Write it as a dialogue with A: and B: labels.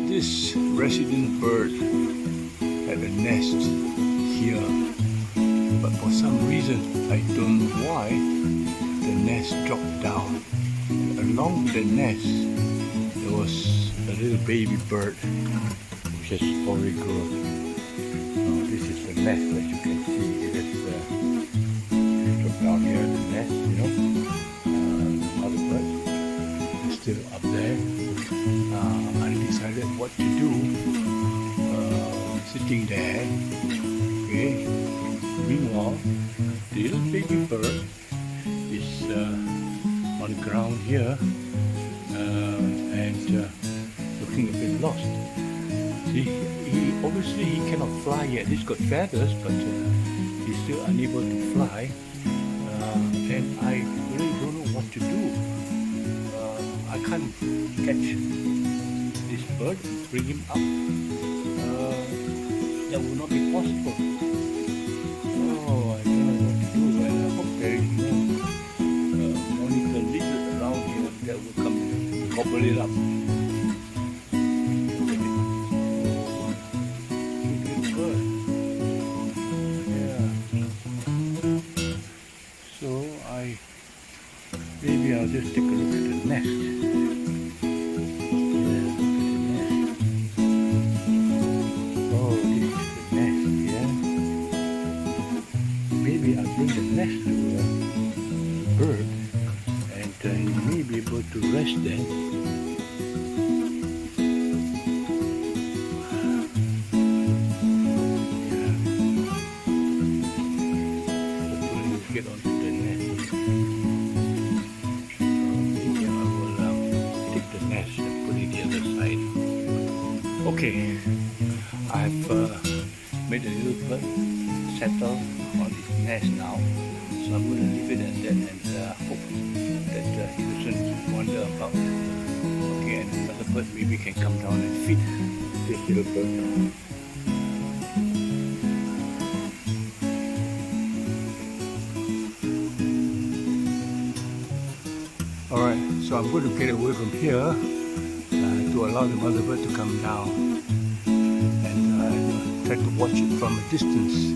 A: This resident bird had a nest here, but for some reason, I don't know why, the nest dropped down. Along with the nest, there was a little baby bird which has already grown. Now, this is the nest, as you can see. It is dropped down here, the nest, Other bird is still up there. I decided what to do. Sitting there. Okay. Meanwhile, the little baby bird is on the ground here and looking a bit lost. See, he obviously he cannot fly yet. He's got feathers, but he's still unable to fly. And I really don't know what to do. I can't catch this bird, bring him up. That will not be possible. Oh, I don't know what to do, and I hope there is no monitor lizard around here that will come and gobble it up. Good bird. Yeah. So maybe I'll just take a look at the nest. Maybe I'll bring the nest to a bird and he may be able to rest there. Hopefully he'll get onto the nest. So maybe I will take the nest and put it the other side. Okay, I've made a little bird settle on his nest now, so I'm going to leave it at that and hope that he doesn't wander about. Okay, and another bird maybe can come down and feed this little bird. Alright, so I'm going to get away from here to allow the mother bird to come down and try to watch it from a distance.